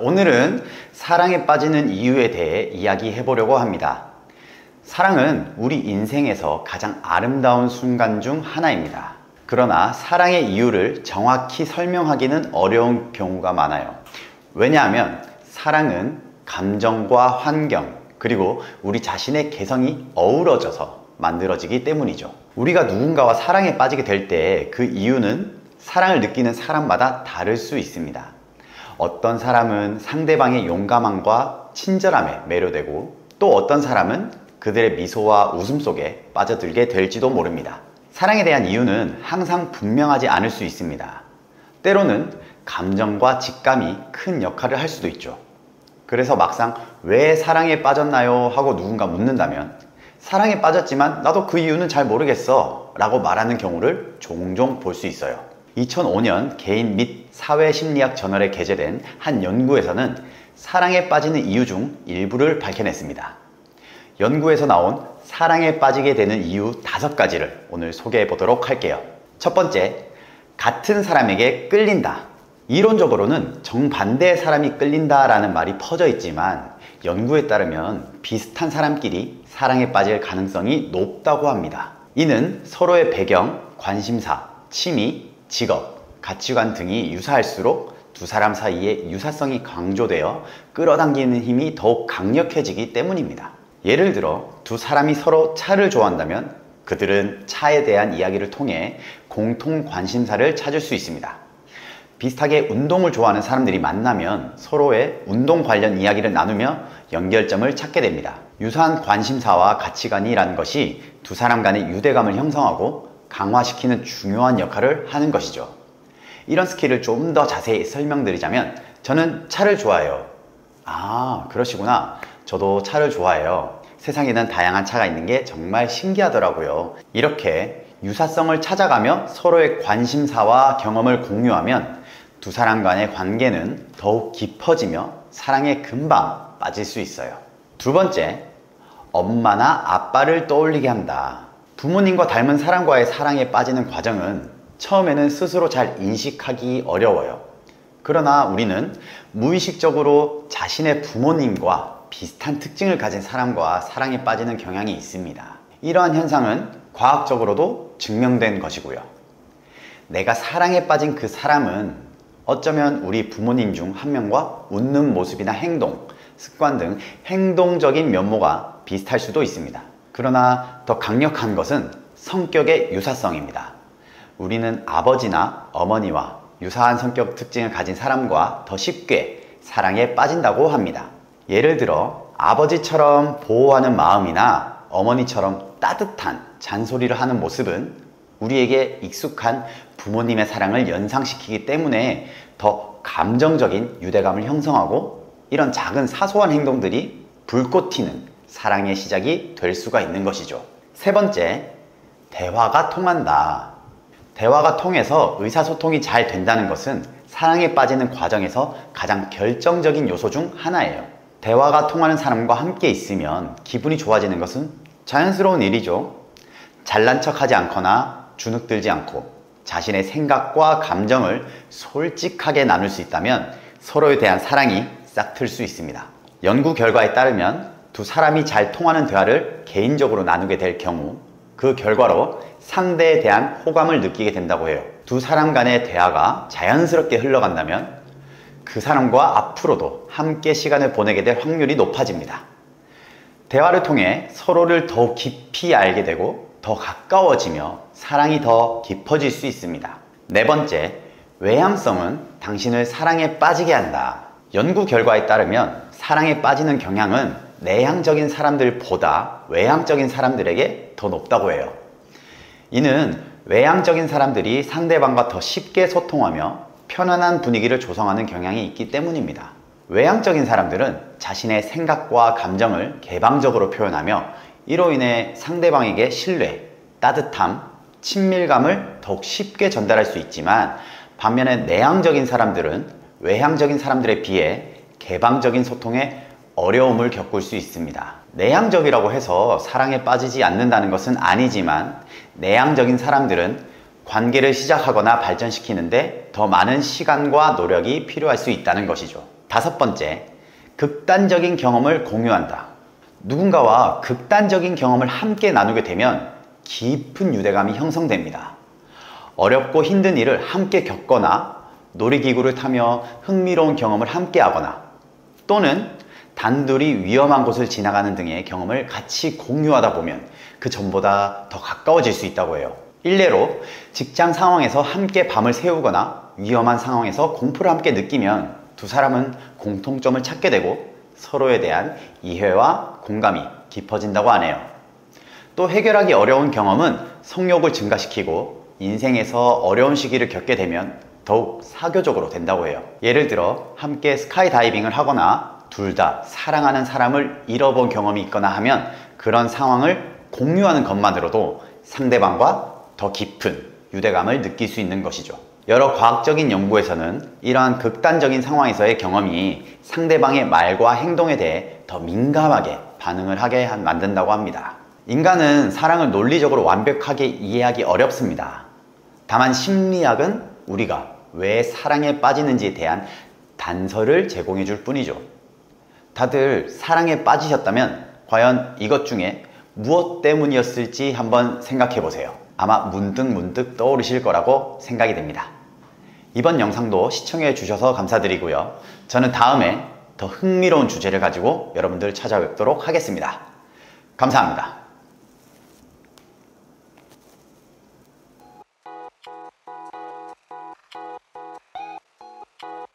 오늘은 사랑에 빠지는 이유에 대해 이야기해 보려고 합니다. 사랑은 우리 인생에서 가장 아름다운 순간 중 하나입니다. 그러나 사랑의 이유를 정확히 설명하기는 어려운 경우가 많아요. 왜냐하면 사랑은 감정과 환경, 그리고 우리 자신의 개성이 어우러져서 만들어지기 때문이죠. 우리가 누군가와 사랑에 빠지게 될 때 그 이유는 사랑을 느끼는 사람마다 다를 수 있습니다. 어떤 사람은 상대방의 용감함과 친절함에 매료되고 또 어떤 사람은 그들의 미소와 웃음 속에 빠져들게 될지도 모릅니다. 사랑에 대한 이유는 항상 분명하지 않을 수 있습니다. 때로는 감정과 직감이 큰 역할을 할 수도 있죠. 그래서 막상 왜 사랑에 빠졌나요? 하고 누군가 묻는다면 사랑에 빠졌지만 나도 그 이유는 잘 모르겠어 라고 말하는 경우를 종종 볼 수 있어요. 2005년 개인 및 사회심리학 저널에 게재된 한 연구에서는 사랑에 빠지는 이유 중 일부를 밝혀냈습니다. 연구에서 나온 사랑에 빠지게 되는 이유 5가지를 오늘 소개해 보도록 할게요. 첫 번째, 같은 사람에게 끌린다. 이론적으로는 정반대의 사람이 끌린다라는 말이 퍼져 있지만 연구에 따르면 비슷한 사람끼리 사랑에 빠질 가능성이 높다고 합니다. 이는 서로의 배경, 관심사, 취미, 직업, 가치관 등이 유사할수록 두 사람 사이에 유사성이 강조되어 끌어당기는 힘이 더욱 강력해지기 때문입니다. 예를 들어 두 사람이 서로 차를 좋아한다면 그들은 차에 대한 이야기를 통해 공통 관심사를 찾을 수 있습니다. 비슷하게 운동을 좋아하는 사람들이 만나면 서로의 운동 관련 이야기를 나누며 연결점을 찾게 됩니다. 유사한 관심사와 가치관이라는 것이 두 사람 간의 유대감을 형성하고 강화시키는 중요한 역할을 하는 것이죠. 이런 스킬을 좀 더 자세히 설명드리자면 저는 차를 좋아해요. 아, 그러시구나. 저도 차를 좋아해요. 세상에는 다양한 차가 있는 게 정말 신기하더라고요. 이렇게 유사성을 찾아가며 서로의 관심사와 경험을 공유하면 두 사람 간의 관계는 더욱 깊어지며 사랑에 금방 빠질 수 있어요. 두 번째, 엄마나 아빠를 떠올리게 한다. 부모님과 닮은 사람과의 사랑에 빠지는 과정은 처음에는 스스로 잘 인식하기 어려워요. 그러나 우리는 무의식적으로 자신의 부모님과 비슷한 특징을 가진 사람과 사랑에 빠지는 경향이 있습니다. 이러한 현상은 과학적으로도 증명된 것이고요. 내가 사랑에 빠진 그 사람은 어쩌면 우리 부모님 중 한 명과 웃는 모습이나 행동, 습관 등 행동적인 면모가 비슷할 수도 있습니다. 그러나 더 강력한 것은 성격의 유사성입니다. 우리는 아버지나 어머니와 유사한 성격 특징을 가진 사람과 더 쉽게 사랑에 빠진다고 합니다. 예를 들어 아버지처럼 보호하는 마음이나 어머니처럼 따뜻한 잔소리를 하는 모습은 우리에게 익숙한 부모님의 사랑을 연상시키기 때문에 더 감정적인 유대감을 형성하고 이런 작은 사소한 행동들이 불꽃 튀는 사랑의 시작이 될 수가 있는 것이죠. 세 번째, 대화가 통한다. 대화가 통해서 의사소통이 잘 된다는 것은 사랑에 빠지는 과정에서 가장 결정적인 요소 중 하나예요. 대화가 통하는 사람과 함께 있으면 기분이 좋아지는 것은 자연스러운 일이죠. 잘난 척하지 않거나 주눅들지 않고 자신의 생각과 감정을 솔직하게 나눌 수 있다면 서로에 대한 사랑이 싹틀 수 있습니다. 연구 결과에 따르면 두 사람이 잘 통하는 대화를 개인적으로 나누게 될 경우 그 결과로 상대에 대한 호감을 느끼게 된다고 해요. 두 사람 간의 대화가 자연스럽게 흘러간다면 그 사람과 앞으로도 함께 시간을 보내게 될 확률이 높아집니다. 대화를 통해 서로를 더욱 깊이 알게 되고 더 가까워지며 사랑이 더 깊어질 수 있습니다. 네 번째, 외향성은 당신을 사랑에 빠지게 한다. 연구 결과에 따르면 사랑에 빠지는 경향은 내향적인 사람들보다 외향적인 사람들에게 더 높다고 해요. 이는 외향적인 사람들이 상대방과 더 쉽게 소통하며 편안한 분위기를 조성하는 경향이 있기 때문입니다. 외향적인 사람들은 자신의 생각과 감정을 개방적으로 표현하며 이로 인해 상대방에게 신뢰, 따뜻함, 친밀감을 더욱 쉽게 전달할 수 있지만 반면에 내향적인 사람들은 외향적인 사람들에 비해 개방적인 소통에 어려움을 겪을 수 있습니다. 내향적이라고 해서 사랑에 빠지지 않는다는 것은 아니지만 내향적인 사람들은 관계를 시작하거나 발전시키는데 더 많은 시간과 노력이 필요할 수 있다는 것이죠. 5번째, 극단적인 경험을 공유한다. 누군가와 극단적인 경험을 함께 나누게 되면 깊은 유대감이 형성됩니다. 어렵고 힘든 일을 함께 겪거나 놀이기구를 타며 흥미로운 경험을 함께 하거나 또는 단둘이 위험한 곳을 지나가는 등의 경험을 같이 공유하다 보면 그 전보다 더 가까워질 수 있다고 해요. 일례로 직장 상황에서 함께 밤을 새우거나 위험한 상황에서 공포를 함께 느끼면 두 사람은 공통점을 찾게 되고 서로에 대한 이해와 공감이 깊어진다고 하네요. 또 해결하기 어려운 경험은 성욕을 증가시키고 인생에서 어려운 시기를 겪게 되면 더욱 사교적으로 된다고 해요. 예를 들어 함께 스카이다이빙을 하거나 둘 다 사랑하는 사람을 잃어본 경험이 있거나 하면 그런 상황을 공유하는 것만으로도 상대방과 더 깊은 유대감을 느낄 수 있는 것이죠. 여러 과학적인 연구에서는 이러한 극단적인 상황에서의 경험이 상대방의 말과 행동에 대해 더 민감하게 반응을 하게 만든다고 합니다. 인간은 사랑을 논리적으로 완벽하게 이해하기 어렵습니다. 다만 심리학은 우리가 왜 사랑에 빠지는지에 대한 단서를 제공해 줄 뿐이죠. 다들 사랑에 빠지셨다면 과연 이것 중에 무엇 때문이었을지 한번 생각해 보세요. 아마 문득 떠오르실 거라고 생각이 됩니다. 이번 영상도 시청해 주셔서 감사드리고요. 저는 다음에 더 흥미로운 주제를 가지고 여러분들 찾아뵙도록 하겠습니다. 감사합니다.